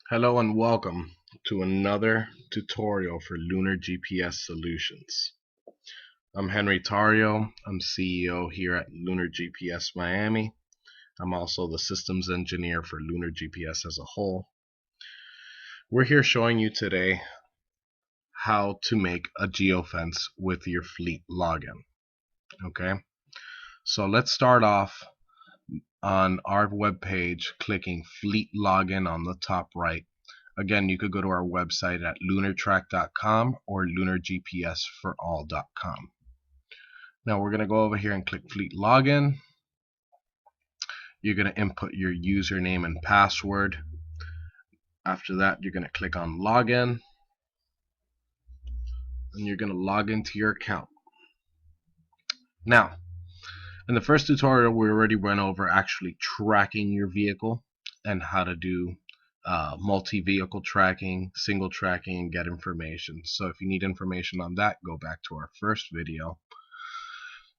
Hello and welcome to another tutorial for Lunar GPS Solutions. I'm Henry Tario. I'm CEO here at Lunar GPS Miami. I'm also the systems engineer for Lunar GPS as a whole. We're here showing you today how to make a geofence with your fleet login. Okay, so let's start off on our web page clicking fleet login on the top right. Again, you could go to our website at lunartrack.com or lunargpsforall.com. Now we're going to go over here and click Fleet Login. You're going to input your username and password. After that, you're going to click on Login, and you're going to log into your account. Now, in the first tutorial, we already went over actually tracking your vehicle and how to do multi-vehicle tracking, single tracking, and get information. So if you need information on that, go back to our first video.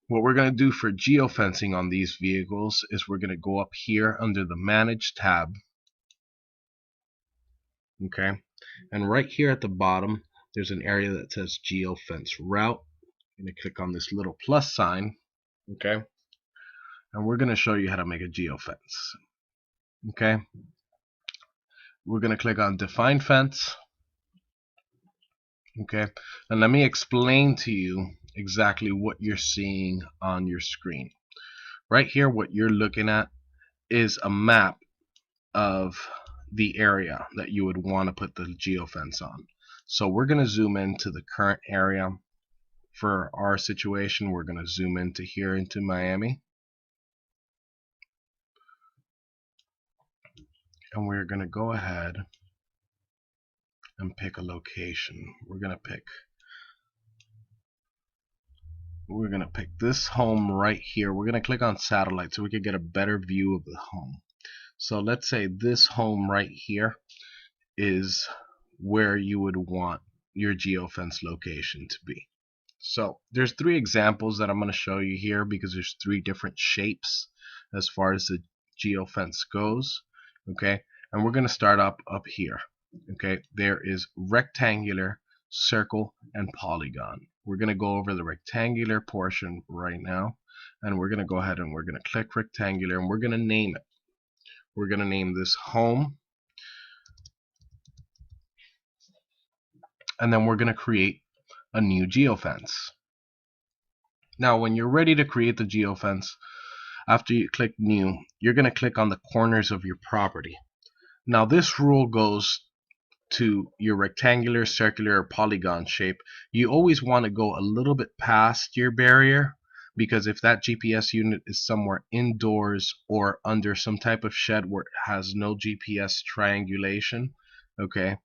What we're going to do for geofencing on these vehicles is we're going to go up here under the Manage tab. Okay, and right here at the bottom, there's an area that says Geofence Route. I'm going to click on this little plus sign. Okay, and we're going to show you how to make a geofence. Okay, we're going to click on Define Fence. Okay, and let me explain to you exactly what you're seeing on your screen. Right here, what you're looking at is a map of the area that you would want to put the geofence on. So we're going to zoom into the current area. For our situation, we're going to zoom into here into Miami. And we're going to go ahead and pick a location. We're going to pick this home right here. We're going to click on satellite so we can get a better view of the home. So let's say this home right here is where you would want your geofence location to be. So there's three examples that I'm going to show you here because there's three different shapes as far as the geofence goes. Okay, and we're going to start up here. Okay, there is rectangular, circle, and polygon. We're going to go over the rectangular portion right now, and we're going to go ahead and we're going to click rectangular, and we're going to name it. We're going to name this home, and then we're going to create a new geofence. Now when you're ready to create the geofence, after you click new, you're going to click on the corners of your property. Now this rule goes to your rectangular, circular, or polygon shape. You always want to go a little bit past your barrier, because if that GPS unit is somewhere indoors or under some type of shed where it has no GPS triangulation, okay,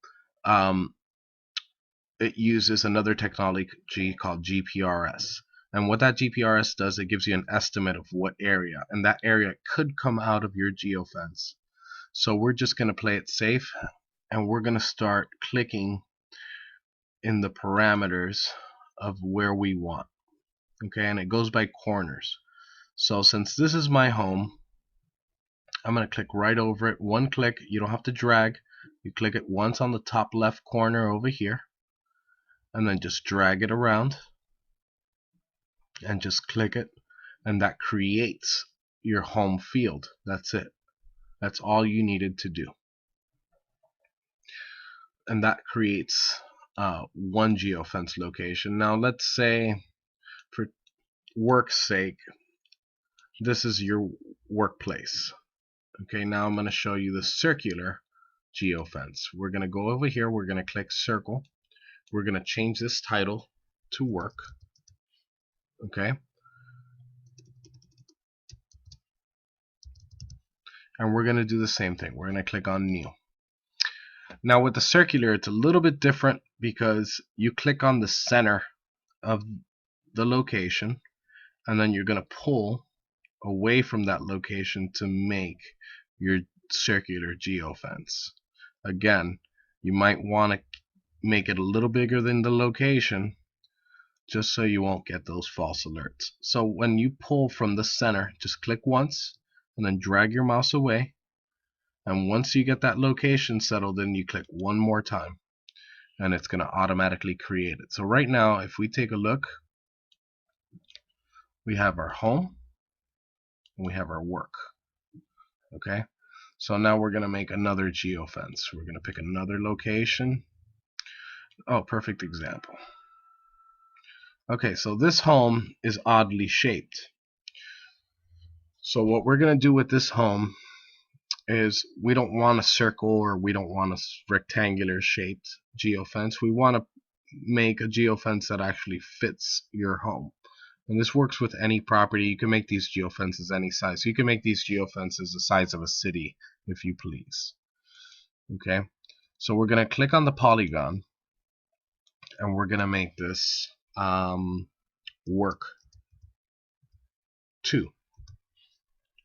it uses another technology called GPRS. And what that GPRS does, it gives you an estimate of what area, and that area could come out of your geofence. So we're just going to play it safe, and we're going to start clicking in the parameters of where we want. Okay, and it goes by corners. So since this is my home, I'm going to click right over it. One click, you don't have to drag. You click it once on the top left corner over here, and then just drag it around and just click it, and that creates your home field. That's it. That's all you needed to do. And that creates one geofence location. Now let's say for work's sake, this is your workplace. Okay, now I'm going to show you the circular geofence. We're going to go over here, we're going to click circle, we're going to change this title to work. Okay, and we're going to do the same thing. We're going to click on new. Now with the circular, it's a little bit different because you click on the center of the location, and then you're going to pull away from that location to make your circular geofence. Again, you might want to make it a little bigger than the location just so you won't get those false alerts. So when you pull from the center, just click once and then drag your mouse away, And once you get that location settled in, you click one more time and it's going to automatically create it. So right now, if we take a look, we have our home and we have our work. Okay, so now we're going to make another geofence. We're going to pick another location. Oh, perfect example. Okay, so this home is oddly shaped. So what we're going to do with this home is we don't want a circle or we don't want a rectangular shaped geofence. We want to make a geofence that actually fits your home. And this works with any property. You can make these geofences any size. You can make these geofences the size of a city if you please. Okay, so we're going to click on the polygon and we're going to make this work 2.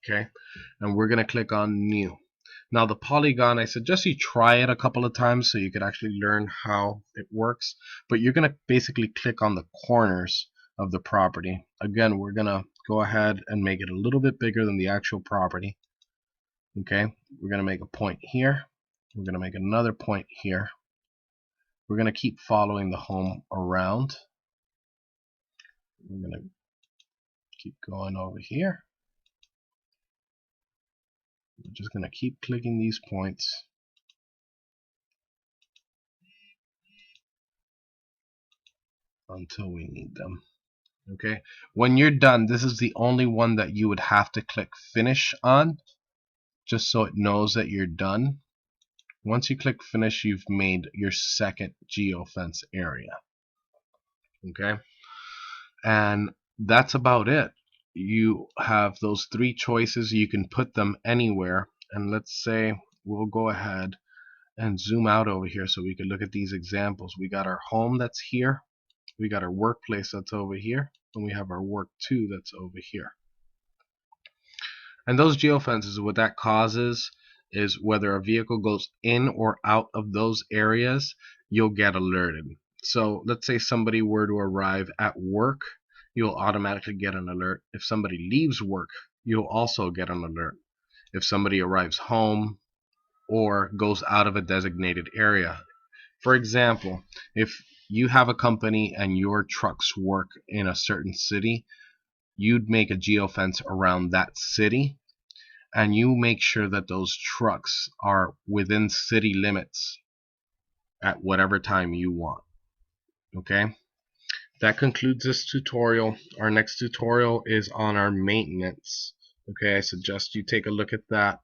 Okay, and we're going to click on new. Now the polygon, I suggest you try it a couple of times so you could actually learn how it works, but you're going to basically click on the corners of the property. Again, we're going to go ahead and make it a little bit bigger than the actual property. Okay, we're going to make a point here. We're going to make another point here. We're going to keep following the home around. We're going to keep going over here. We're just going to keep clicking these points until we need them. Okay, when you're done, this is the only one that you would have to click finish on, just so it knows that you're done. Once you click finish, you've made your second geofence area. Okay, and that's about it. You have those 3 choices. You can put them anywhere, and let's say we'll go ahead and zoom out over here so we can look at these examples. We got our home that's here, we got our workplace that's over here, and we have our work 2 that's over here. And those geofences, what that causes is whether a vehicle goes in or out of those areas, you'll get alerted. So let's say somebody were to arrive at work, you'll automatically get an alert. If somebody leaves work, you'll also get an alert. If somebody arrives home or goes out of a designated area. For example, if you have a company and your trucks work in a certain city, you'd make a geofence around that city, and you make sure that those trucks are within city limits at whatever time you want. Okay, that concludes this tutorial. Our next tutorial is on our maintenance. Okay, I suggest you take a look at that.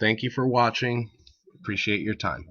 Thank you for watching. Appreciate your time.